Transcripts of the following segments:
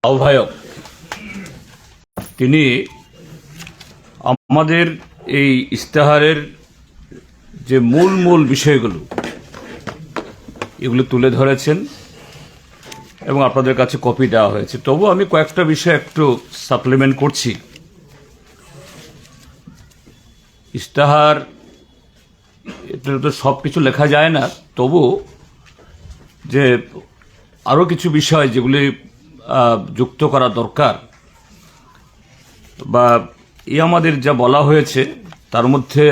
আহ্বায়ক তিনি আমাদের এই ইস্তেহারের যে মূল বিষয়গুলো এগুলো তুলে ধরেছেন এবং আপনাদের কাছে কপি দেওয়া হয়েছে। তবু আমি কয়েকটা বিষয় একটু সাপ্লিমেন্ট করছি। ইস্তেহার এটা তো সব কিছু লেখা যায় না, তবু যে আরও কিছু বিষয় যেগুলি যুক্ত করা দরকার বা আমাদের যা বলা হয়েছে তার মধ্যে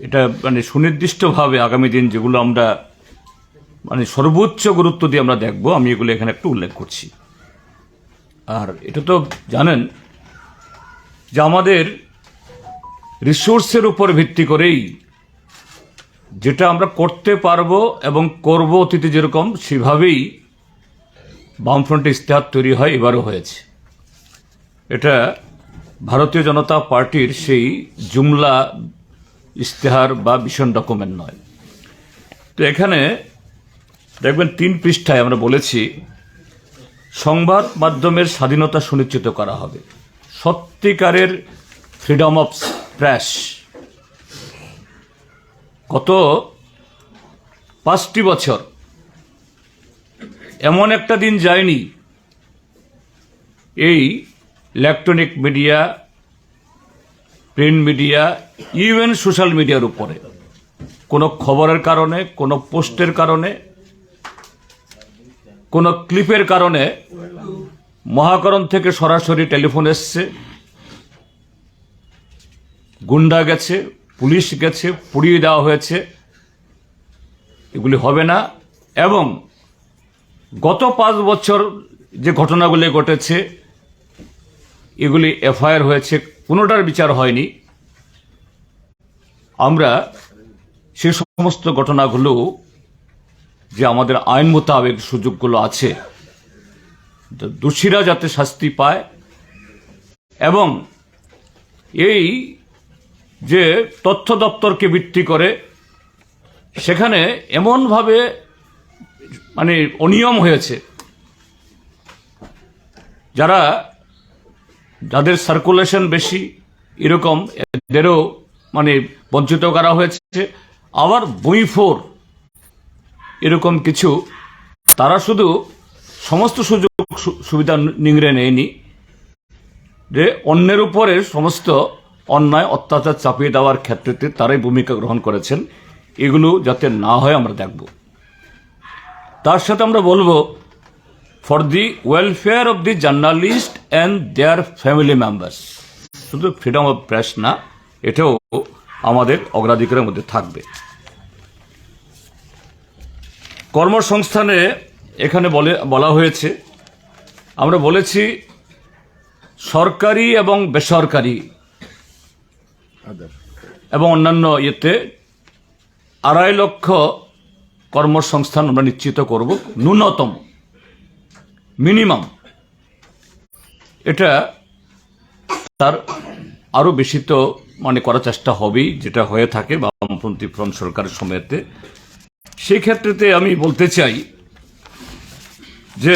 এটা সুনির্দিষ্টভাবে আগামী দিন যেগুলো আমরা সর্বোচ্চ গুরুত্ব দিয়ে আমরা দেখব, আমি এগুলো এখানে একটু উল্লেখ করছি। আর এটা তো জানেন যে আমাদের রিসোর্সের উপর ভিত্তি করেই যেটা আমরা করতে পারবো এবং করব অতীতে যেরকম সেভাবেই বামফ্রন্টে ইস্তেহার তৈরি হয়, এবারও হয়েছে। এটা ভারতীয় জনতা পার্টির সেই জুমলা ইস্তেহার বা ভিশন ডকুমেন্ট নয়। তো এখানে দেখবেন 3 পৃষ্ঠায় আমরা বলেছি সংবাদ মাধ্যমের স্বাধীনতা সুনিশ্চিত করা হবে, সত্যিকারের ফ্রিডম অফ প্রেস। গত 5টি বছর এমন একটা দিন যায়নি এই electronic media, print media, even social মিডিয়ার উপরে কোনো খবরের কারণে, কোনো পোস্টের কারণে, কোনো ক্লিপের কারণে মহাকরণ থেকে সরাসরি টেলিফোন এসছে, গুন্ডা গেছে, পুলিশ গেছে, পুড়িয়ে দেওয়া হয়েছে। এগুলি হবে না। এবং গত 5 বছর যে ঘটনাগুলি ঘটেছে এগুলি এফআইআর হয়েছে, কোনোটার বিচার হয়নি। আমরা সে সমস্ত ঘটনাগুলো যে আমাদের আইন মোতাবেক সুযোগগুলো আছে, দোষীরা যাতে শাস্তি পায়, এবং এই যে তথ্য দপ্তরকে ভিত্তি করে সেখানে এমনভাবে অনিয়ম হয়েছে, যাদের সার্কুলেশন বেশি এরকম এদেরও বঞ্চিত করা হয়েছে। আবার বইফোর এরকম কিছু, তারা শুধু সমস্ত সুযোগ সুবিধা নিংড়ে নেয়নি, যে অন্যের উপরে সমস্ত অন্যায় অত্যাচার চাপিয়ে দেওয়ার ক্ষেত্রে তারাই ভূমিকা গ্রহণ করেছেন। এগুলো যাতে না হয় আমরা দেখব। তার সাথে আমরা বলবো for the welfare of the journalist and there family members, শুধু ফ্রিডম অফ প্রেস না, এটাও আমাদের অগ্রাধিকারের মধ্যে থাকবে। কর্মসংস্থানে এখানে বলা হয়েছে, আমরা বলেছি সরকারি এবং বেসরকারি এবং অন্যান্য ইয়েতে 2.5 লক্ষ কর্মসংস্থান আমরা নিশ্চিত করব, ন্যূনতম, মিনিমাম। এটা তার আরো বেশি তো করার চেষ্টা হবেই, যেটা হয়ে থাকে বামপন্থী ফ্রন্ট সরকারের সময়তে। সেই ক্ষেত্রেতে আমি বলতে চাই যে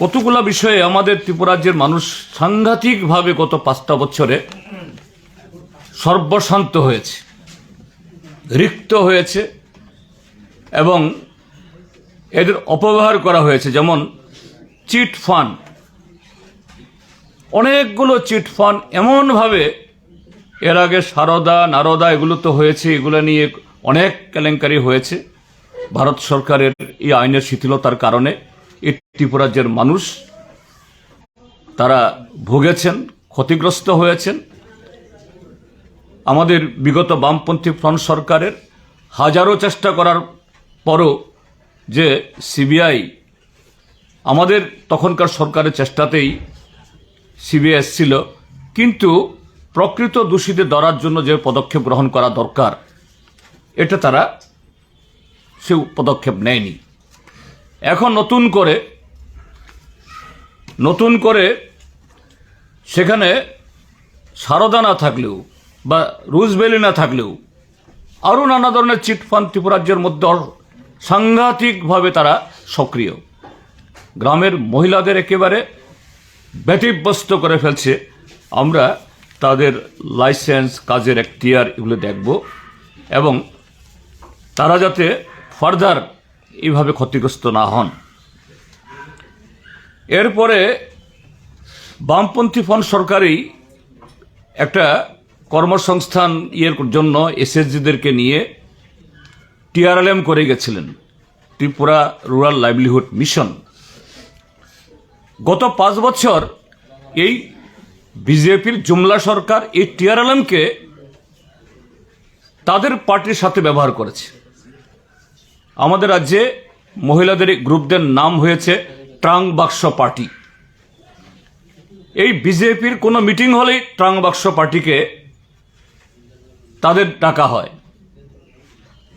কতগুলা বিষয়ে আমাদের ত্রিপুরাজ্যের মানুষ সাংঘাতিকভাবে গত 5টা বছরে সর্বশান্ত হয়েছে, রিক্ত হয়েছে এবং এদের অপব্যবহার করা হয়েছে। যেমন চিট ফান্ড, অনেকগুলো চিট ফান্ড এমনভাবে, এর আগে সারদা নারদা এগুলো তো হয়েছে, এগুলো নিয়ে অনেক কেলেঙ্কারি হয়েছে। ভারত সরকারের এই আইনের শিথিলতার কারণে এই ত্রিপুরাজ্যের মানুষ তারা ভুগেছেন, ক্ষতিগ্রস্ত হয়েছেন। আমাদের বিগত বামপন্থী ফ্রন্ট সরকারের হাজারো চেষ্টা করার পরও যে সিবিআই, আমাদের তখনকার সরকারের চেষ্টাতেই সিবিআই এসেছিল, কিন্তু প্রকৃত দোষীদের ধরার জন্য যে পদক্ষেপ গ্রহণ করা দরকার এটা তারা সে পদক্ষেপ নেয়নি। এখন নতুন করে সেখানে সারদা না থাকলেও বা রুজবেলি না থাকলেও আরও নানা ধরনের চিটফান্ড ত্রিপুরাজ্যের মধ্যে সাংঘাতিকভাবে তারা সক্রিয়। গ্রামের মহিলাদের একেবারে ব্যতিব্যস্ত করে ফেলছে। আমরা তাদের লাইসেন্স, কাজের এখতিয়ার এগুলো দেখব এবং তারা যাতে ফার্দার এইভাবে ক্ষতিগ্রস্ত না হন। এরপরে বামপন্থী ফ্রন্ট সরকারই একটা কর্মসংস্থান জন্য এসএসজিদেরকে নিয়ে টিআরএলএম করে গেছিলেন, ত্রিপুরা রুরাল লাইভলিহুড মিশন। গত 5 বছর এই বিজেপির জুমলা সরকার এই টিআরএলএমকে তাদের পার্টির সাথে ব্যবহার করেছে। আমাদের রাজ্যে মহিলাদের গ্রুপদের নাম হয়েছে ট্রাং বাক্স পার্টি। এই বিজেপির কোনো মিটিং হলেই ট্রাং বাক্স পার্টিকে তাদের ডাকা হয়,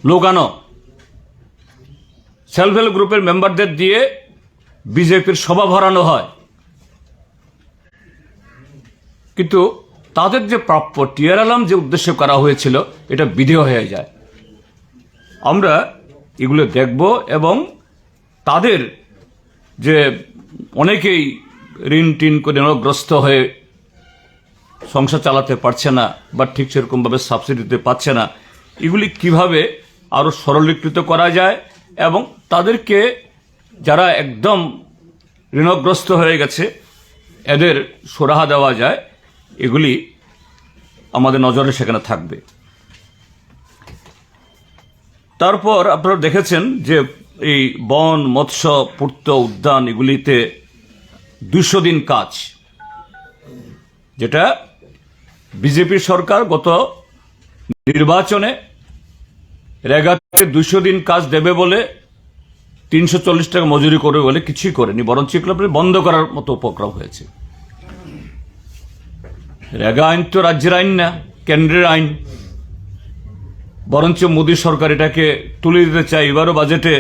লোকানো সেলফ হেল্প গ্রুপের মেম্বারদের দিয়ে বিজেপির সভা ভরানো হয়। কিন্তু তাদের যে প্রাপ্য টিআরএলএম যে উদ্দেশ্যে করা হয়েছিল এটা বিধেয় হয়ে যায়। আমরা এগুলো দেখব এবং তাদের যে অনেকেই ঋণ টিন করে ঋণগ্রস্ত হয়ে সংসার চালাতে পারছে না বা ঠিক সেরকমভাবে সাবসিডি দিতে পারছে না, এগুলি কিভাবে আরও সরলীকৃত করা যায় এবং তাদেরকে যারা একদম ঋণগ্রস্ত হয়ে গেছে এদের সুরাহা দেওয়া যায়, এগুলি আমাদের নজরে সেখানে থাকবে। তারপর আপনারা দেখেছেন যে এই বন, মৎস্য, পূর্ত উদ্যান এগুলিতে 200 দিন কাজ, যেটা বিজেপি সরকার গত নির্বাচনে রেগাতে 200 দিন কাজ দেবে বলে 340 টাকা মজুরি করবে বলে কিছুই করেনি, বরঞ্চ এগুলো বন্ধ করার মতো উপক্রম হয়েছে। রেগা আইন তো রাজ্যের আইন না, কেন্দ্রের আইন, বরঞ্চ মোদী সরকার এটাকে তুলে দিতে চায়। এবারও বাজেটে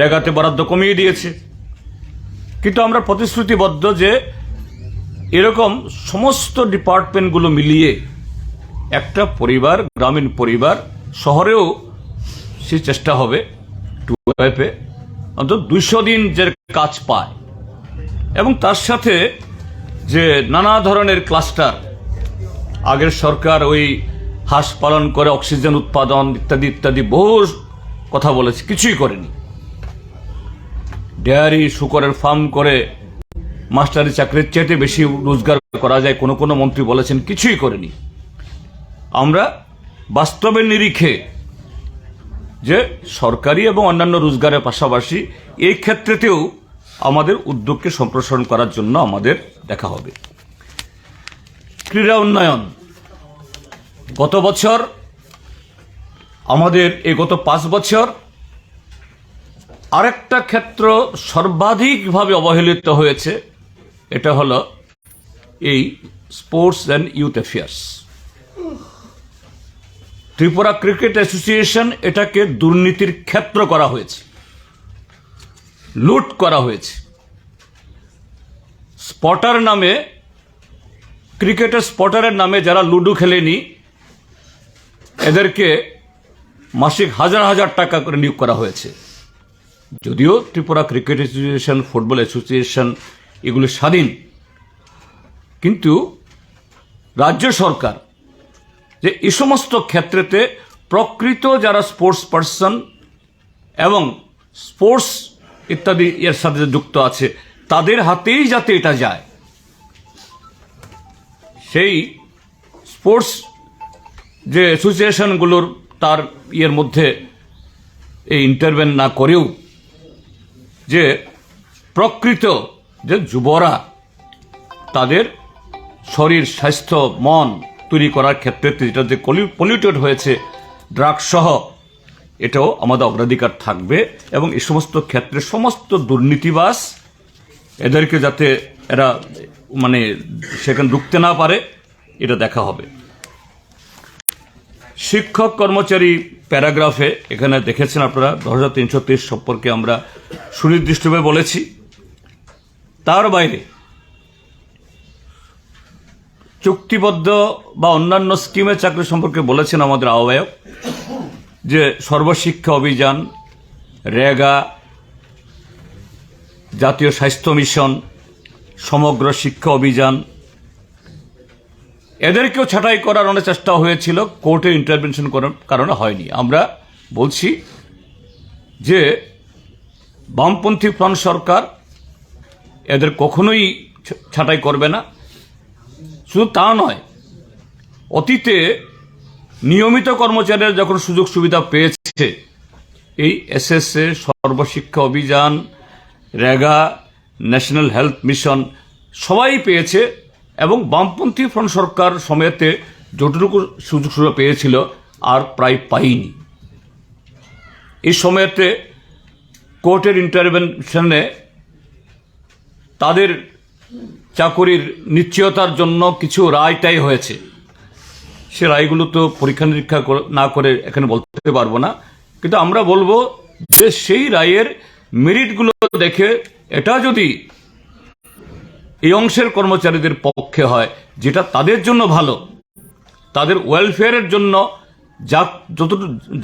রেগাতে বরাদ্দ কমিয়ে দিয়েছে। কিন্তু আমরা প্রতিশ্রুতিবদ্ধ যে এরকম সমস্ত ডিপার্টমেন্টগুলো মিলিয়ে একটা পরিবার, গ্রামীণ পরিবার, শহরেও সে চেষ্টা হবে টুয়েপে অন্তত 200 দিন যে কাজ পায় এবং তার সাথে যে নানা ধরনের ক্লাস্টার, আগের সরকার ওই হাঁস পালন করে অক্সিজেন উৎপাদন ইত্যাদি ইত্যাদি বহু কথা বলেছে, কিছুই করেনি। ডেয়ারি, শুকরের ফার্ম করে মাস্টারি চাকরির চেয়ে বেশি রোজগার করা যায় কোনো কোনো মন্ত্রী বলেছেন, কিছুই করেনি। আমরা বাস্তবের নিরিখে যে সরকারি এবং অন্যান্য রোজগারের পাশাপাশি এই ক্ষেত্রেতেও আমাদের উদ্যোগকে সম্প্রসারণ করার জন্য আমাদের দেখা হবে। ক্রীড়া উন্নয়ন, গত বছর আমাদের এই গত 5 বছর আরেকটা ক্ষেত্র সর্বাধিকভাবে অবহেলিত হয়েছে, এটা হলো এই sports and youth affairs. Tripura cricket association এটাকে দুর্নীতির ক্ষেত্র করা হয়েছে, লুট করা হয়েছে। স্পটার নামে, ক্রিকেটের স্পটারের নামে যারা লুডো খেলেনি এদেরকে মাসিক হাজার হাজার টাকা করে নিয়োগ করা হয়েছে। যদিও Tripura cricket association, football association এগুলো স্বাধীন, কিন্তু রাজ্য সরকার যে এই সমস্ত ক্ষেত্রেতে প্রকৃত যারা স্পোর্টস পার্সন এবং স্পোর্টস ইত্যাদি এর সাথে যুক্ত আছে তাদের হাতেই যাতে এটা যায়, সেই স্পোর্টস যে অ্যাসোসিয়েশনগুলোর তার ইয়ের মধ্যে এই ইন্টারভেন না করেও যে প্রকৃত যে যুবরা তাদের শরীর, স্বাস্থ্য, মন তৈরি করার ক্ষেত্রে যেটা যে পলিউটেড হয়েছে ড্রাগ সহ, এটাও আমাদের অগ্রাধিকার থাকবে এবং এই সমস্ত ক্ষেত্রে সমস্ত দুর্নীতিবাজ এদেরকে যাতে এরা মানে সেখানে ঢুকতে না পারে এটা দেখা হবে। শিক্ষক কর্মচারী প্যারাগ্রাফে এখানে দেখেছেন আপনারা 10,330 সম্পর্কে আমরা সুনির্দিষ্টভাবে বলেছি। তার বাইরে চুক্তিবদ্ধ বা অন্যান্য স্কিমের চাকরি সম্পর্কে বলেছেন আমাদের আহ্বায়ক যে সর্বশিক্ষা অভিযান, রেগা, জাতীয় স্বাস্থ্য মিশন, সমগ্র শিক্ষা অভিযান, এদেরকেও ছাঁটাই করার অনেক চেষ্টা হয়েছিল, কোর্টের ইন্টারভেনশন করার কারণে হয়নি। আমরা বলছি যে বামপন্থী ফ্রন্ট সরকার এদের কখনোই ছাঁটাই করবে না। শুধু তা নয়, অতীতে নিয়মিত কর্মচারীরা যখন সুযোগ সুবিধা পেয়েছে, এই এসএসএ, সর্বশিক্ষা অভিযান, রেগা, ন্যাশনাল হেলথ মিশন সবাই পেয়েছে, এবং বামপন্থী ফ্রন্ট সরকার সময়তে যতটুকু সুযোগ সুবিধা পেয়েছিল আর প্রায় পাইনি। এই সময়তে কোর্টের ইন্টারভেনশনে তাদের চাকরির নিশ্চয়তার জন্য কিছু রায়টাই হয়েছে। সে রায়গুলো তো পরীক্ষা নিরীক্ষা না করে এখানে বলতে পারবো না, কিন্তু আমরা বলবো যে সেই রায়ের মেরিটগুলো দেখে এটা যদি এই অংশের কর্মচারীদের পক্ষে হয়, যেটা তাদের জন্য ভালো, তাদের ওয়েলফেয়ারের জন্য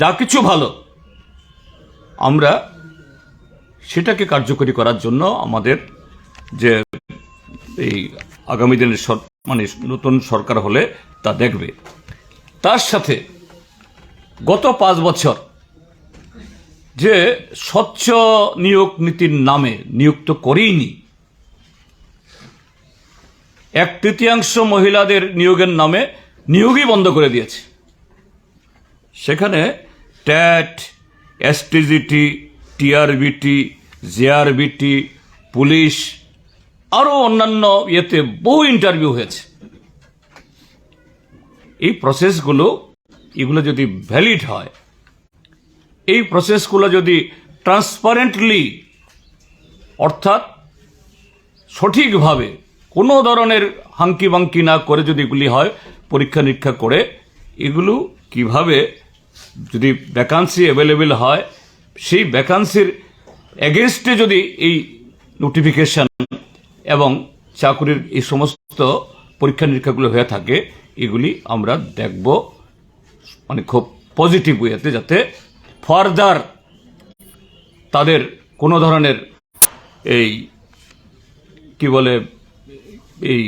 যা কিছু ভালো, আমরা সেটাকে কার্যকরী করার জন্য আমাদের যে এই আগামী দিনের মানে নতুন সরকার হলে তা দেখবে। তার সাথে গত 5 বছর যে স্বচ্ছ নিয়োগ নীতির নামে নিযুক্ত করেইনি, 1/3 মহিলাদের নিয়োগের নামে নিয়োগই বন্ধ করে দিয়েছে। সেখানে ট্যাট, এসটিজিটি, টিআরবিটি, জেআরবিটি, পুলিশ, আরও অন্যান্য ইয়েতে বহু ইন্টারভিউ হয়েছে। এই প্রসেসগুলো এগুলো যদি ভ্যালিড হয়, এই প্রসেসগুলো যদি ট্রান্সপারেন্টলি, অর্থাৎ সঠিকভাবে কোনো ধরনের হাঙ্কি বাঙ্কি না করে যদি এগুলি হয়, পরীক্ষা নিরীক্ষা করে, এগুলো কিভাবে যদি ভ্যাকান্সি অ্যাভেলেবেল হয়, সেই ভ্যাকান্সির এগেনস্টে যদি এই নোটিফিকেশন এবং চাকরির এই সমস্ত পরীক্ষা নিরীক্ষাগুলো হয়ে থাকে, এগুলি আমরা দেখব মানে খুব পজিটিভ ওয়েতে, যাতে ফার্দার তাদের কোনো ধরনের এই কি বলে এই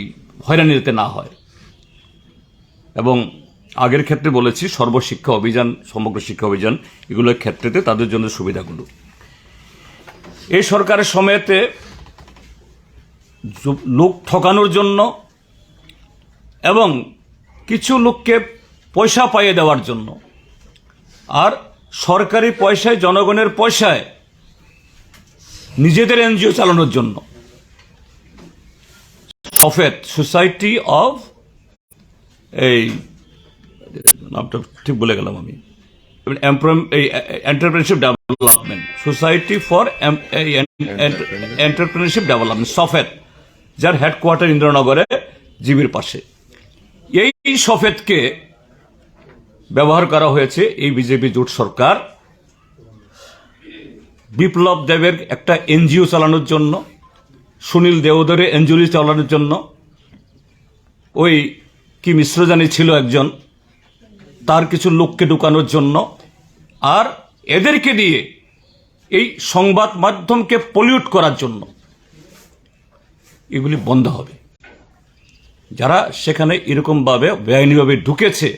হয়রানিতে না হয়। এবং আগের ক্ষেত্রে বলেছি সর্বশিক্ষা অভিযান, সমগ্র শিক্ষা অভিযান, এগুলোর ক্ষেত্রেতে তাদের জন্য সুবিধাগুলো এই সরকারের সময়তে লোক ঠকানোর জন্য এবং কিছু লোককে পয়সা পাইয়ে দেওয়ার জন্য, আর সরকারি পয়সায়, জনগণের পয়সায় নিজেদের এনজিও চালানোর জন্য সফেদ সোসাইটি অফ, এই নামটা ঠিক বলে গেলাম আমি, entrepreneurship development society for entrepreneurship development, সফেদ, যার হেডকোয়ার্টার ইন্দ্রনগরে জিবির পাশে। এই সফেদকে ব্যবহার করা হয়েছে এই বিজেপি জোট সরকার বিপ্লব দেবের একটা এনজিও চালানোর জন্য, সুনীল দেওধরের এনজিও চালানোর জন্য, ওই কি মিশ্রজানি ছিল একজন, তার কিছু লোককে ঢুকানোর জন্য, আর এদেরকে দিয়ে এই সংবাদ মাধ্যমকে পলিউট করার জন্য। এগুলি বন্ধ হবে। যারা সেখানে এরকমভাবে বেআইনিভাবে ঢুকেছে,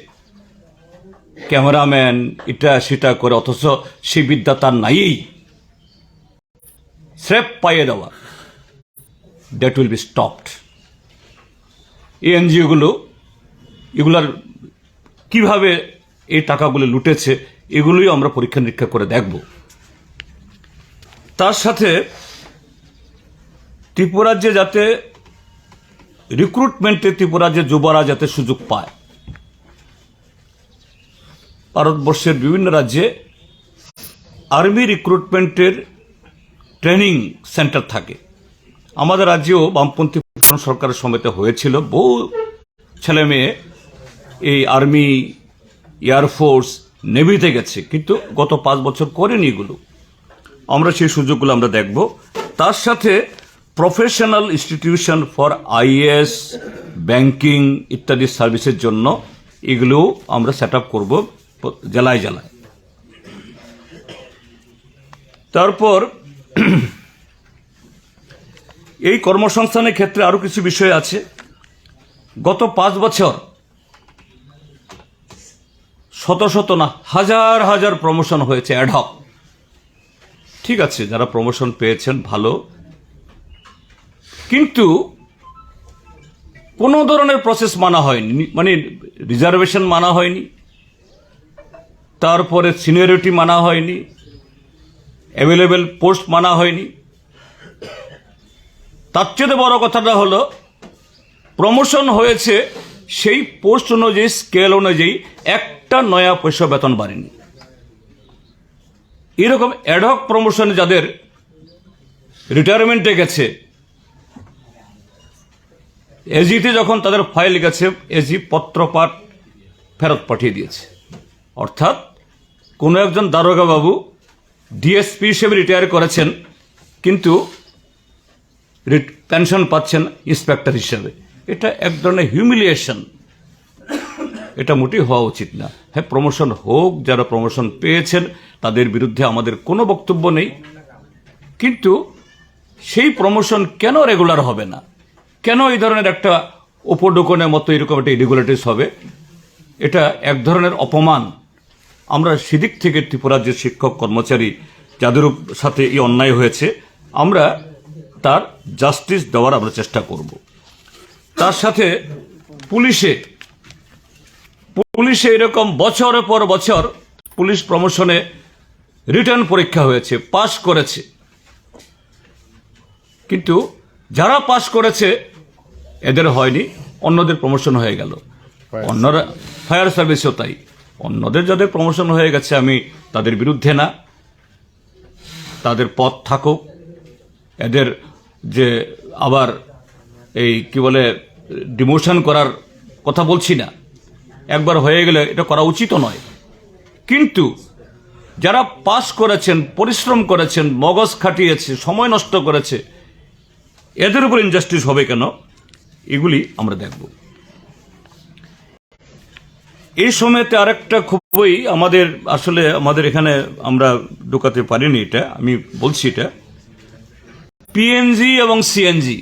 ক্যামেরাম্যান এটা সেটা করে, অথচ সেই বিদ্যা তার নাই, স্রেফ পাইয়ে দেওয়া, দ্যাট উইল বি স্টপড। এই এনজিওগুলো এগুলার কিভাবে এই টাকাগুলো লুটেছে, এগুলোই আমরা পরীক্ষা নিরীক্ষা করে দেখব। তার সাথে ত্রিপুরাজ্যে যাতে রিক্রুটমেন্টে ত্রিপুরাজ্যের যুবরা যাতে সুযোগ পায়। ভারতবর্ষের বিভিন্ন রাজ্যে আর্মি রিক্রুটমেন্টের ট্রেনিং সেন্টার থাকে। আমাদের রাজ্যেও বামপন্থী সরকারের সময়তে হয়েছিল, বহু ছেলে মেয়ে এই আর্মি, এয়ারফোর্স, নেভিতে গেছে, কিন্তু গত 5 বছর করেনি এগুলো। আমরা সেই সুযোগগুলো আমরা দেখব। তার সাথে professional institution for IAS, banking ইত্যাদি সার্ভিসের জন্য এগুলো আমরা সেট আপ করব জেলায় জেলায়। তারপর এই কর্মসংস্থানের ক্ষেত্রে আরো কিছু বিষয় আছে। গত 5 বছর শত শত না হাজার হাজার প্রমোশন হয়েছে অ্যাডহক। ঠিক আছে, যারা প্রমোশন পেয়েছেন ভালো, কিন্তু কোনো ধরনের প্রসেস মানা হয়নি, মানে রিজার্ভেশন মানা হয়নি, তারপরে সিনিয়রিটি মানা হয়নি, অ্যাভেলেবেল পোস্ট মানা হয়নি। তার চেয়ে বড় কথাটা হলো প্রমোশন হয়েছে সেই পোস্ট অনুযায়ী, স্কেল অনুযায়ী একটা নয়া পয়সা বেতন বাড়েনি। এরকম অ্যাডহক প্রমোশনে যাদের রিটায়ারমেন্টে গেছে, এজিতে যখন তাদের ফাইল গেছে, এজি পত্রপাঠ ফেরত পাঠিয়ে দিয়েছে। অর্থাৎ কোনো একজন দারোগা বাবু ডিএসপি হিসেবে রিটায়ার করেছেন, কিন্তু পেনশন পাচ্ছেন ইন্সপেক্টর হিসেবে। এটা এক ধরনের হিউমিলিয়েশন, এটা মোটেই হওয়া উচিত না। হ্যাঁ, প্রমোশন হোক, যারা প্রমোশন পেয়েছেন তাদের বিরুদ্ধে আমাদের কোনো বক্তব্য নেই, কিন্তু সেই প্রমোশন কেন রেগুলার হবে না? কেন এই ধরনের একটা উপডোকনের মতো এরকম একটা ইরেগুলারিটিস হবে? এটা এক ধরনের অপমান। আমরা সেদিক থেকে ত্রিপুরার যে শিক্ষক কর্মচারী যাদের সাথে এই অন্যায় হয়েছে, আমরা তার জাস্টিস দেওয়ার আমরা চেষ্টা করব। তার সাথে পুলিশে এরকম বছরের পর বছর পুলিশ প্রমোশনে রিটার্ন পরীক্ষা হয়েছে, পাশ করেছে, কিন্তু যারা পাশ করেছে এদের হয়নি, অন্যদের প্রমোশন হয়ে গেল। অন্যরা ফায়ার সার্ভিসও তাই, অন্যদের যাদের প্রমোশন হয়ে গেছে আমি তাদের বিরুদ্ধে না, তাদের পদ থাকুক। এদের যে আবার এই কি বলে ডিমোশন করার কথা বলছি না, একবার হয়ে গেলে এটা করা উচিত নয়, কিন্তু যারা পাস করেছেন, পরিশ্রম করেছেন, মগজ খাটিয়েছে, সময় নষ্ট করেছে, এদের উপর ইনজাস্টিস হবে কেন? এগুলি আমরা দেখব। এই সময়তে আরেকটা খুবই আমাদের এখানে আমরা ঢোকাতে পারিনি, এটা আমি বলছি, এটা পিএনজি এবং সিএনজি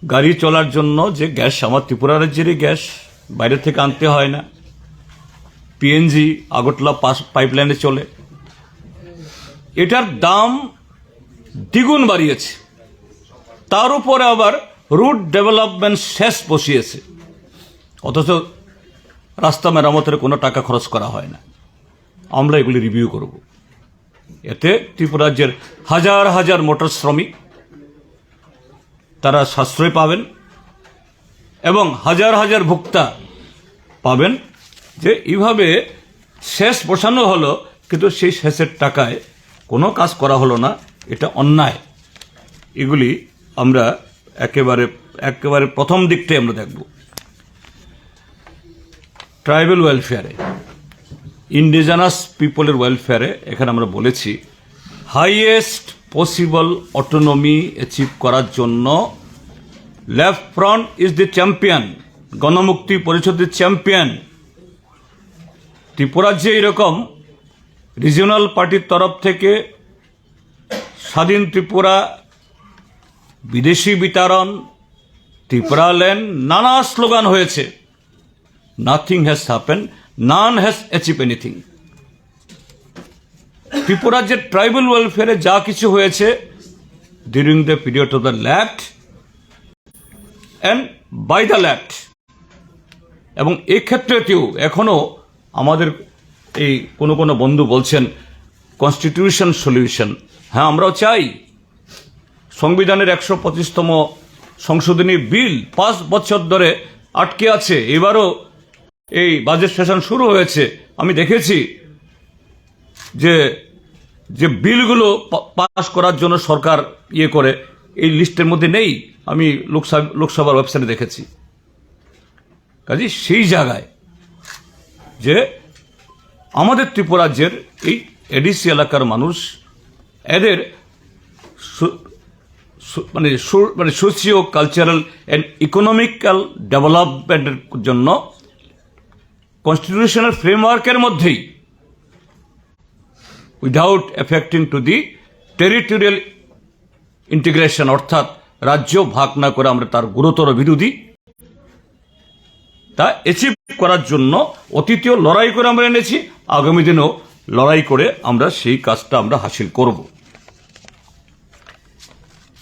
গাড়ি চলার জন্য যে গ্যাস, আমার ত্রিপুরা রাজ্যেরই গ্যাস, বাইরে থেকে আনতে হয় না। পিএনজি আগরতলা পাইপলাইনে চলে, এটার দাম দ্বিগুণ বাড়িয়েছে। তার উপরে আবার রুট ডেভেলপমেন্ট শেষ বসিয়েছে, অথচ রাস্তা মেরামতের কোনো টাকা খরচ করা হয় না। আমরা এগুলি রিভিউ করব। এতে ত্রিপুরা রাজ্যের হাজার হাজার মোটর শ্রমিক তারা সাশ্রয় পাবেন এবং হাজার হাজার ভোক্তা পাবেন, যে এইভাবে শেষ বসানো হলো কিন্তু সেই শেষের টাকায় কোনো কাজ করা হলো না, এটা অন্যায়। এগুলি আমরা একেবারে প্রথম দিকটাই আমরা দেখব। ট্রাইবাল ওয়েলফেয়ারে, ইন্ডিজিনাস পিপলের ওয়েলফেয়ারে এখানে আমরা বলেছি হাইয়েস্ট পসিবল অটোনমি অ্যাচিভ করার জন্য left front is the champion, Ganamukti পরিষদের চ্যাম্পিয়ন। ত্রিপুরার যে এরকম রিজিওনাল পার্টির তরফ থেকে স্বাধীন ত্রিপুরা, বিদেশি বিতরণ, ত্রিপুরা ল্যান্ড, নানা স্লোগান হয়েছে, nothing has happen, none has achieve anything. ত্রিপুরার যে ট্রাইবাল ওয়েলফেয়ারে যা কিছু হয়েছে during the period of the left and by the left, এবং এক্ষেত্রেও এখনো আমাদের এই কোনো বন্ধু বলছেন কনস্টিটিউশন সলিউশন। হ্যাঁ, আমরাও চাই। সংবিধানের 125তম সংশোধনী বিল 5 বছর ধরে আটকে আছে, এবারও এই বাজেট সেশন শুরু হয়েছে, আমি দেখেছি যে বিলগুলো পাস করার জন্য সরকার করে, এই লিস্টের মধ্যে নেই, আমি লোকসভার ওয়েবসাইটে দেখেছি। কাজে সেই জায়গায় যে আমাদের ত্রিপুরা রাজ্যের এই এডিসি এলাকার মানুষ, এদের মানে সোশিও কালচারাল অ্যান্ড ইকোনমিক্যাল ডেভেলপমেন্টের জন্য কনস্টিটিউশনাল ফ্রেমওয়ার্কের মধ্যেই without affecting to the territorial integration অর্থাৎ রাজ্য ভাগ না করে আমরা তার গুরুতর বিরোধী। তা অ্যাচিভ করার জন্য অতীতেও লড়াই করে আমরা এনেছি, আগামী দিনেও লড়াই করে আমরা সেই কাজটা আমরা হাসিল করব।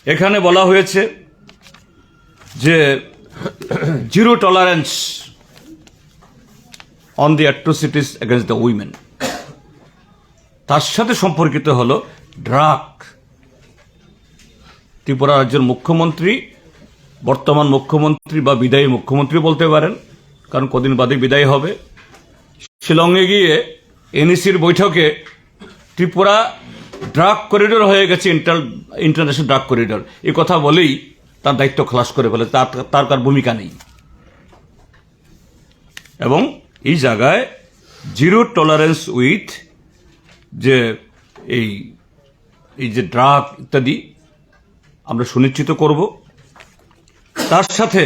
এখানে বলা হয়েছে যে zero tolerance on the atrocities against the women, তার সাথে সম্পর্কিত হলো ড্রাগ। ত্রিপুরা রাজ্যের মুখ্যমন্ত্রী, বর্তমান মুখ্যমন্ত্রী বা বিদায়ী মুখ্যমন্ত্রী বলতে পারেন, কারণ কদিন বাদে বিদায় হবে, শিলংয়ে গিয়ে এনইসির বৈঠকে ত্রিপুরা ড্রাগ করিডোর হয়ে গেছে, ইন্টারন্যাশনাল ড্রাগ করিডোর, এই কথা বলেই তার দায়িত্ব খালাস করে ফেলে, তার কার ভূমিকা নেই। এবং এই জায়গায় জিরো টলারেন্স উইথ যে এই যে ড্রাগ ইত্যাদি আমরা সুনিশ্চিত করব। তার সাথে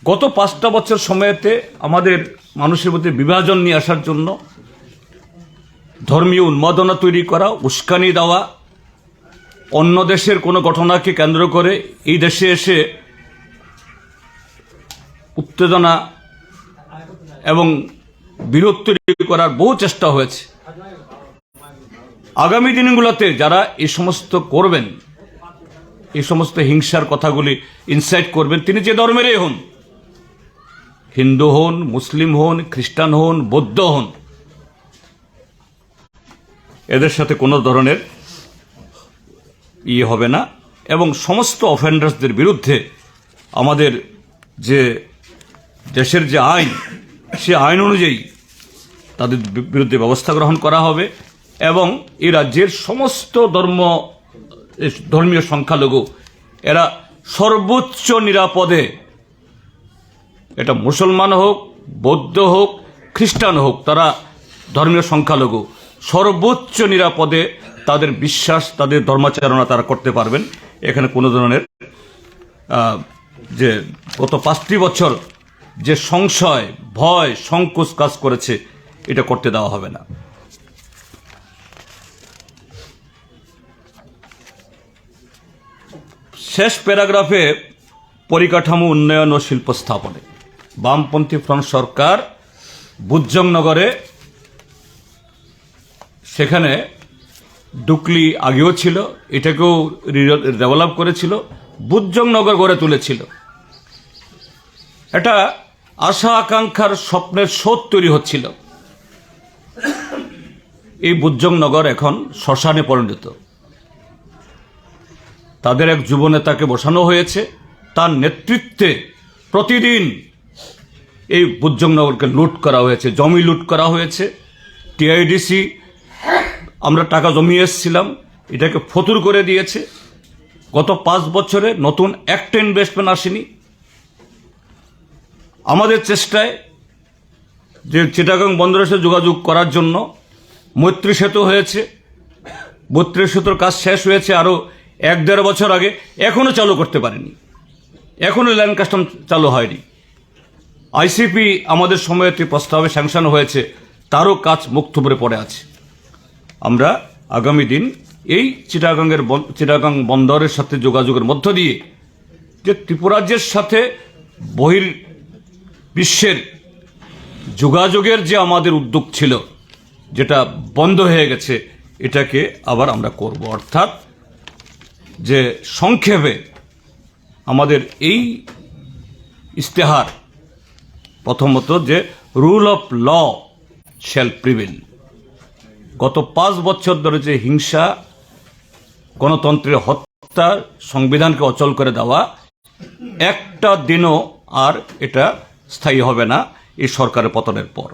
গত 5টা বছর সময়েতে আমাদের মানুষের মধ্যে বিভাজন নিয়ে আসার জন্য ধর্মীয় উন্মাদনা তৈরি করা, উস্কানি দেওয়া, অন্য দেশের কোনো ঘটনাকে কেন্দ্র করে এই দেশে এসে উত্তেজনা এবং বিরোধ তৈরি করার বহু চেষ্টা হয়েছে। আগামী দিনগুলোতে যারা এই সমস্ত করবেন, এই সমস্ত হিংসার কথাগুলি ইনসাইট করবেন, তিনি যে ধর্মেরই হন, হিন্দু হন, মুসলিম হন, খ্রিস্টান হন, বৌদ্ধ হন, এদের সাথে কোনো ধরনের হবে না। এবং সমস্ত অফেন্ডার্সদের বিরুদ্ধে আমাদের যে দেশের যে আইন, সে আইন অনুযায়ী তাদের বিরুদ্ধে ব্যবস্থা গ্রহণ করা হবে। এবং এই রাজ্যের সমস্ত ধর্মীয় সংখ্যালঘু এরা সর্বোচ্চ নিরাপদে, এটা মুসলমান হোক, বৌদ্ধ হোক, খ্রিস্টান হোক, তারা ধর্মীয় সংখ্যালঘু, সর্বোচ্চ নিরাপদে তাদের বিশ্বাস, তাদের ধর্মাচরণা তারা করতে পারবেন। এখানে কোনো ধরনের যে গত 5টি বছর যে সংশয়, ভয়, সংকোচ কাজ করেছে, এটা করতে দেওয়া হবে না। শেষ প্যারাগ্রাফে পরিকাঠামো উন্নয়ন ও শিল্প স্থাপনে বামপন্থী ফ্রন্ট সরকার বুজ্জংনগরে, সেখানে ডুকলি আগেও ছিল, এটাকেও ডেভেলপ করেছিল, বুজ্জংনগর গড়ে তুলেছিল। এটা আশা আকাঙ্ক্ষার স্বপ্নের স্রোত তৈরি হচ্ছিল। এই বুজ্জংনগর এখন শ্মশানে পরিণত। তাদের এক যুব নেতাকে বসানো হয়েছে, তার নেতৃত্বে প্রতিদিন এই বুজ্জংনগরকে লুট করা হয়েছে, জমি লুট করা হয়েছে। টিআইডিসি আমরা টাকা জমিয়ে এসেছিলাম, এটাকে ফতুর করে দিয়েছে। গত 5 বছরে নতুন একটা ইনভেস্টমেন্ট আসেনি। আমাদের চেষ্টায় যে চিটাগাং বন্দরের সাথে যোগাযোগ করার জন্য মৈত্রী সেতু হয়েছে, 32 সেতুর কাজ শেষ হয়েছে আরও 1-1.5 বছর আগে, এখনও চালু করতে পারেনি, এখনও ল্যান্ড কাস্টম চালু হয়নি। আইসিপি আমাদের সময়তে প্রস্তাবে স্যাংশন হয়েছে, তারও কাজ মুক্তপুরে পড়ে আছে। আমরা আগামী দিন এই চিটাগাং বন্দরের সাথে যোগাযোগের মধ্য দিয়ে যে ত্রিপুরাজ্যের সাথে বহির বিশ্বের যোগাযোগের যে আমাদের উদ্যোগ ছিল, যেটা বন্ধ হয়ে গেছে, এটাকে আবার আমরা করব। অর্থাৎ যে সংক্ষেপে আমাদের এই ইস্তেহার, প্রথমত যে rule of law shall prevail. গত 5 বছর ধরে যে হিংসা, গণতন্ত্রের হত্যা, সংবিধানকে অচল করে দেওয়া, একটা দিনও আর এটা স্থায়ী হবে না এই সরকারের পতনের পর।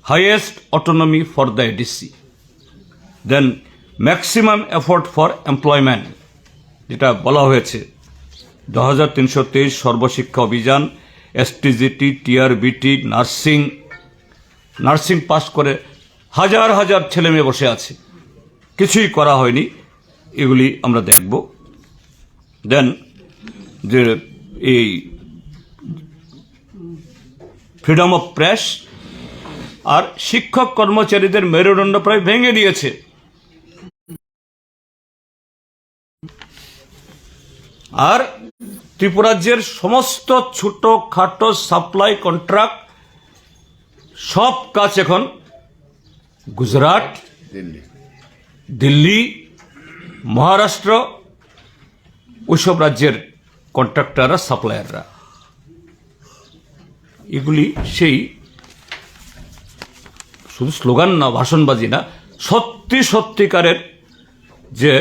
Highest autonomy for the ADC, then maximum effort for employment, যেটা বলা হয়েছে 2323 Sarva Shiksha Abhiyan, STGT, TRBT, nursing pass করে হাজার হাজার ছেলে মেয়ে বসে আছে, কিছুই করা হয়নি। এগুলি আমরা দেখব। দেন যে এই ফ্রিডম অফ প্রেস আর শিক্ষক কর্মচারীদের মেরুদণ্ড প্রায় ভেঙে দিয়েছে। আর ত্রিপুরা রাজ্যের সমস্ত ছোটখাটো সাপ্লাই কন্ট্রাক্ট সব কাজ এখন গুজরাট, দিল্লি, মহারাষ্ট্র ওইসব রাজ্যের কন্ট্রাক্টররা, সাপ্লায়াররা, এগুলি সেই শুধু স্লোগান না, ভাষণবাজি না, সত্যিকারের যে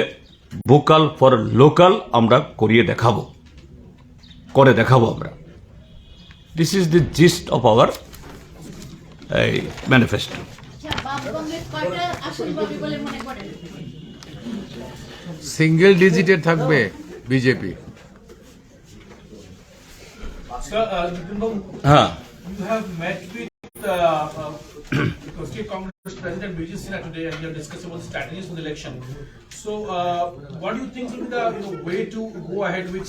ভোকাল ফর লোকাল আমরা করে দেখাবো আমরা। This is the gist of our manifesto. Single ডিজিটের থাকবে বিজেপি। হ্যাঁ, You have met with State Congress President Vijay Sinha today, and you have discussed about the strategies for the election. So, what do you think will be the way to go ahead with?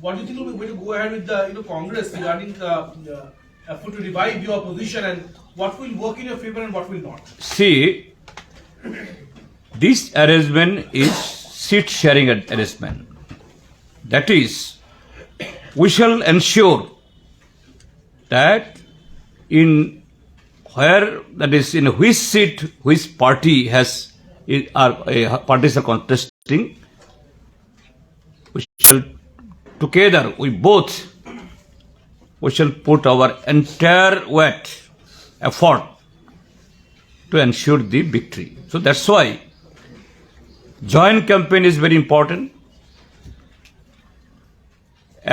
What do you think will be the way to go ahead with the Congress regarding the effort to revive your position, and what will work in your favor and what will not? see, this arrangement is seat sharing arrangement. That is, we shall ensure that in which seat which party parties are contesting, we shall together we shall put our entire effort to ensure the victory. So that's why joint campaign is very important.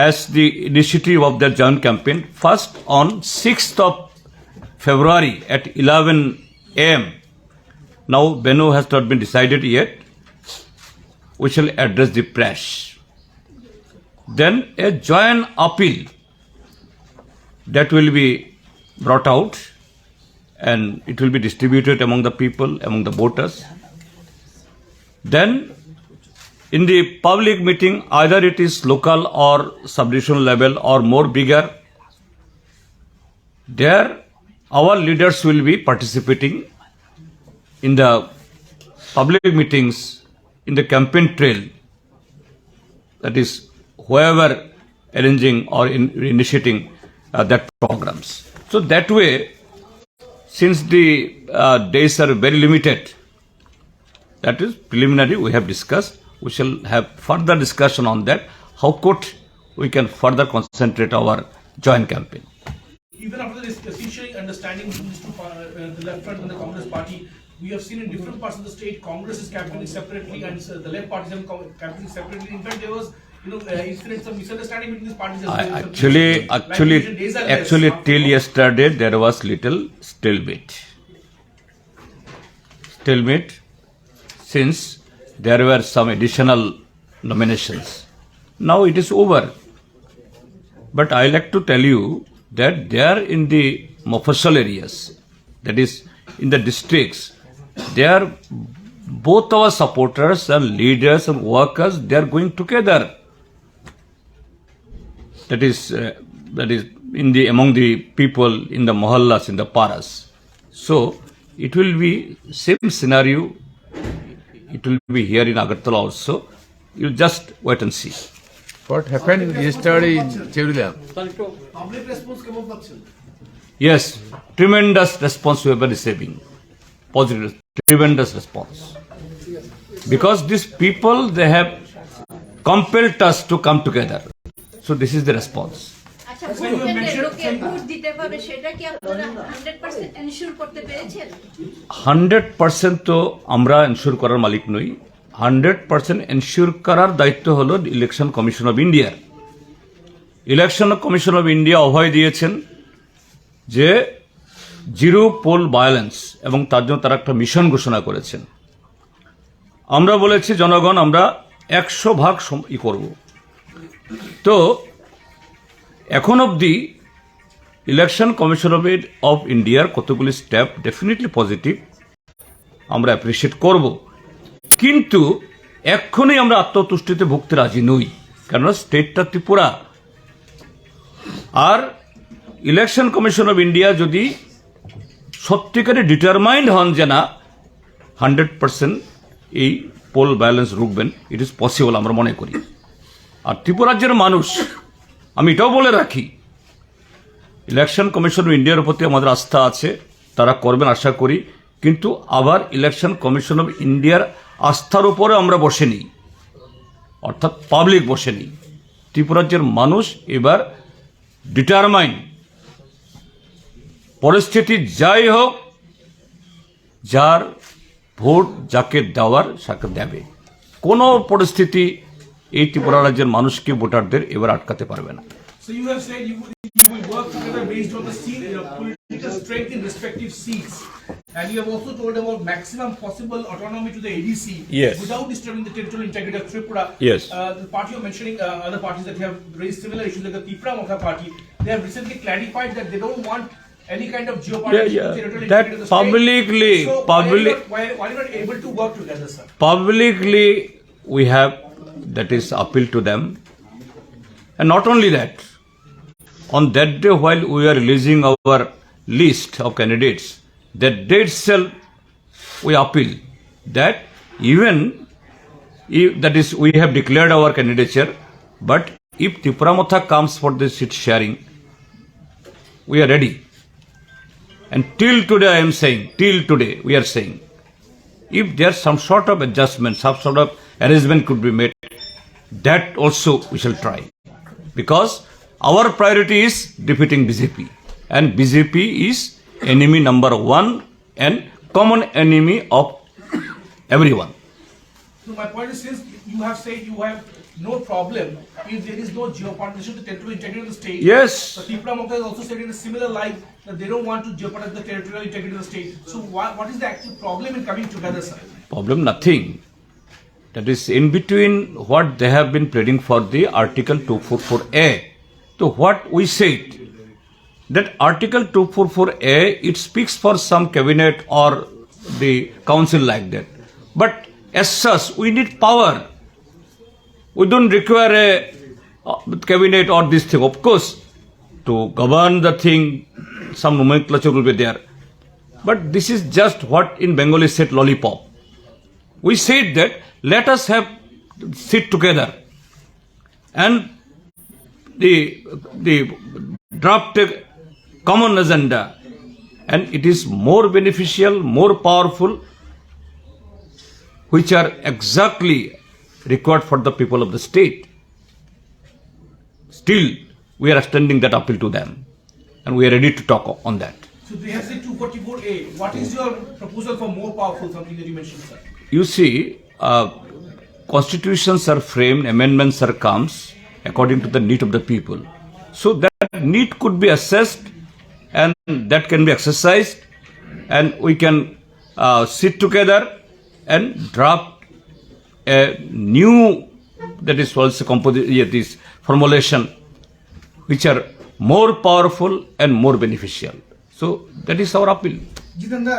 As the initiative of the joint campaign, first on 6th of February at 11 a.m. Now venue has not been decided yet. We shall address the press. Then a joint appeal that will be brought out, and it will be distributed among the people, among the voters. Then in the public meeting, either it is local or sub-regional level or more bigger, there our leaders will be participating in the public meetings, in the campaign trail, that is whoever arranging or initiating that programs. So that way, since the days are very limited, that is preliminary, we have discussed. We shall have further discussion on that. How could we can further concentrate our joint campaign? Even after this seat-sharing understanding between these two, the left front and the Congress party, we have seen in different parts of the state, Congress is campaigning separately and the left parties are campaigning separately. In fact, there was incidents of misunderstanding between these parties as well. Actually, till yesterday there was little stalemate, since there were some additional nominations. Now it is over. But I like to tell you that there in the mofussil areas, that is in the districts, there both our supporters and leaders and workers, they are going together. That is among the people in the mohallas, in the paras. So it will be same scenario. It will be here in Agartala also. You just wait and see. What happened yesterday in Cherulia? Public response came up. Yes, tremendous response we have been receiving. Positive, tremendous response. Because these people, they have compelled us to come together. So this is the response. আচ্ছা, ভোটের লোকে vote দিতে পারে, সেটা কি আপনারা 100% ensure করতে পেরেছেন? 100% তো আমরা এনশিওর করার মালিক নই। 100% এনশিওর করার দায়িত্ব হলো ইলেকশন কমিশন অফ ইন্ডিয়ার। ইলেকশন কমিশন অফ ইন্ডিয়া অভয় দিয়েছেন যে জিরো পোল ভায়োলেন্স, এবং তার জন্য তারা একটা মিশন ঘোষণা করেছেন। আমরা বলেছি জনগণ আমরা 100% করব। তো এখন অবধি ইলেকশন কমিশন অফ ইন্ডিয়ার কতগুলি স্টেপ ডেফিনেটলি পজিটিভ, আমরা অ্যাপ্রিসিয়েট করব। কিন্তু এক্ষুনি আমরা আত্মতুষ্টিতে ভুগতে রাজি নই, কেননা স্টেটটা ত্রিপুরা। আর ইলেকশন কমিশন অফ ইন্ডিয়া যদি সত্যিকারে ডিটারমাইন্ড হন যে না 100% এই পোল ভায়োলেন্স রুখবেন, ইট ইজ পসিবল আমরা মনে করি। আর ত্রিপুরা রাজ্যের মানুষ, আমি এটাও বলে রাখি, ইলেকশন কমিশন অফ ইন্ডিয়ার প্রতি আমাদের আস্থা আছে, তারা করবেন আশা করি। কিন্তু আবার ইলেকশন কমিশন অফ ইন্ডিয়ার আস্থার উপরে আমরা বসে নিই, অর্থাৎ পাবলিক বসে নিই। ত্রিপুরা রাজ্যের মানুষ এবার ডিটারমাইন, পরিস্থিতি যাই হোক, যার ভোট যাকে দেওয়ার তাকে দেবে। কোনো পরিস্থিতি এই ত্রিপুরা রাজ্যের মানুষকে, ভোটারদের এবার আটকাতে পারবে না। So you have said you will work together based on the seat, political strength in respective seats, and you have also told about maximum possible autonomy to the ADC, Yes. without disturbing the territorial integrity of Tripura. Yes. The party you're mentioning, other parties that have raised similar issues, like the Kwplai Wngkhe party, they have recently clarified that they don't want any kind of geopolitics to territorial That integrity of the publicly, state. So why are you not able to work together, sir? Publicly, we have, that is appeal to them. And not only that, on that day while we are releasing our list of candidates, that day itself we appeal that even if, that is, we have declared our candidature, but if Tripura Motha comes for the seat sharing, we are ready. And till today I am saying, till today we are saying, if there's some sort of adjustment, some sort of arrangement could be made, that also we shall try. Because our priority is defeating BJP. And BJP is enemy number one and common enemy of everyone. So my point is, since you have said you have no problem if there is no geopolitics to the territorial integrity of the state. Yes. So Kwplai Wngkhe has also said in a similar line that they don't want to jeopardize the territorial integrity of the state. So what is the actual problem in coming together, sir? Problem nothing. That is in between what they have been pleading for the Article 244A. So what we said, that Article 244A, it speaks for some cabinet or the council like that. But as such, we need power. We don't require a cabinet or this thing. Of course, to govern the thing, some nomenclature will be there. But this is just what in Bengali said lollipop. We said that let us have sit together and the draft a common agenda, and it is more beneficial, more powerful, which are exactly required for the people of the state. Still, we are extending that appeal to them, and we are ready to talk on that. So they have said 244A. What is your proposal for more powerful, something that you mentioned, sir? You see, constitutions are framed, amendments are comes according to the need of the people. So that need could be assessed and that can be exercised, and we can sit together and draft a new, that is also this formulation, which are more powerful and more beneficial. So that is our appeal. জিতেন্দা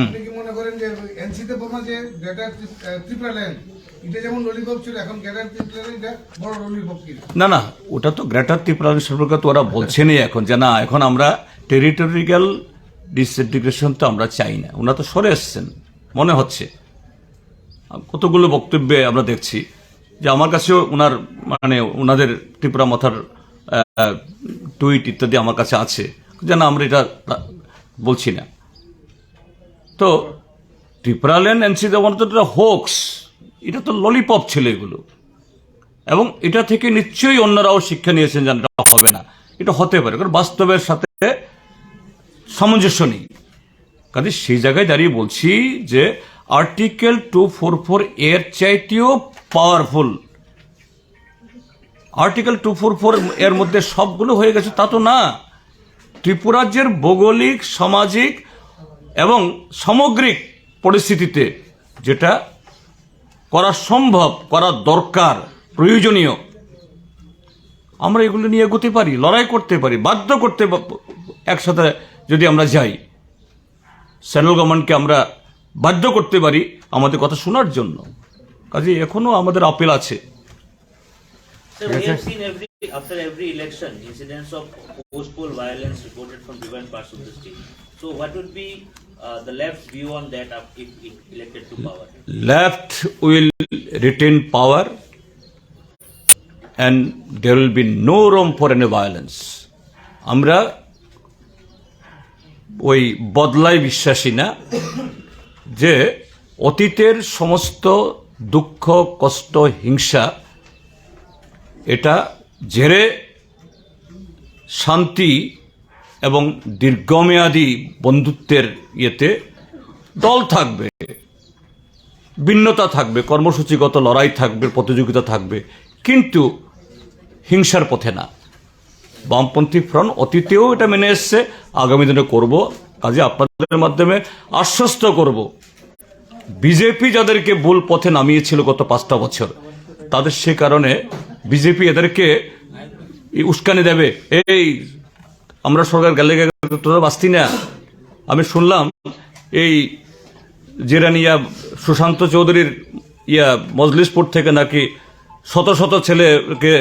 আপনি কি মনে করেন যে এনসিতে বোমা যে greater Tripura land এটা যেমন lollipop ছিল, এখন গ্রেটার ত্রিপুরা এটা বড় ললিপপ কি? না না, ওটা তো গ্রেটার ত্রিপুরা সম্পর্কে তো ওরা বলছেনই এখন, যে না এখন আমরা টেরিটোরিয়াল ডিসইন্টিগ্রেশন তো আমরা চাই না। ওনারা তো সরে এসছেন মনে হচ্ছে, কতগুলো বক্তব্যে আমরা দেখছি যে আমার কাছেও ওনার মানে ওনাদের ত্রিপুরা মাথার টুইট ইত্যাদি আমার কাছে আছে, যে না আমরা এটা বলছি না। তো ত্রিপুরা ল্যান্ড এনসি দেওয়ার তো এটা হোক্স, এটা তো ললিপপ ছিল এগুলো, এবং এটা থেকে নিশ্চয়ই অন্যরাও শিক্ষা নিয়েছেন যে এটা হবে না, এটা হতে পারে, কারণ বাস্তবের সাথে সামঞ্জস্য নেই। কাজে সেই জায়গায় দাঁড়িয়ে বলছি যে আর্টিকেল 244 এর চাইতেও পাওয়ারফুল। আর্টিকেল 244 এর মধ্যে সবগুলো হয়ে গেছে তা তো না। ত্রিপুরাজ্যের ভৌগোলিক, সামাজিক এবং সামগ্রিক পরিস্থিতিতে যেটা করা সম্ভব, করা দরকার, প্রয়োজনীয়, আমরা এগুলো নিয়ে এগোতে পারি, লড়াই করতে পারি, বাধ্য করতে, একসাথে যদি আমরা যাই, সেন্ট্রাল গভর্নমেন্টকে আমরা বাধ্য করতে পারি আমাদের কথা শোনার জন্য। কাজে এখনো আমাদের আপিল আছে। Sir, we have seen after every election incidents of post-poll violence reported from different parts of the state. So what would be the left's view on that if it elected to power? Left will retain power and there will be no room for any violence. আমরা ওই বদলায় বিশ্বাসী না, যে অতীতের সমস্ত দুঃখ কষ্ট হিংসা এটা ঝেড়ে শান্তি এবং দীর্ঘমেয়াদী বন্ধুত্বের ইয়েতে দল থাকবে, ভিন্নতা থাকবে, কর্মসূচিগত লড়াই থাকবে, প্রতিযোগিতা থাকবে, কিন্তু হিংসার পথে না। বামপন্থী ফ্রন্ট অতীতেও এটা মেনে এসছে, আগামী দিনে করব। কাজে আপনাদের মাধ্যমে আশ্বস্ত করব, বিজেপি যাদেরকে ভুল পথে নামিয়েছিল গত 5টা বছর, তাদের সে কারণে বিজেপি এদেরকে উস্কানি দেবে। এই আমরা সরকার গেলে তোরা বাঁচতি না। আমি শুনলাম এই জিরানিয়া সুশান্ত চৌধুরীর মজলিসপুর থেকে নাকি শত শত ছেলেকে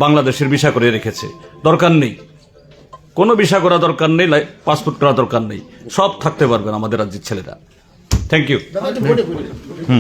বাংলাদেশের ভিসা করে রেখেছে। দরকার নেই, কোনো ভিসা করা দরকার নেই, পাসপোর্ট করা দরকার নেই, সব থাকতে পারবেন আমাদের রাজ্যের ছেলেরা। Thank you.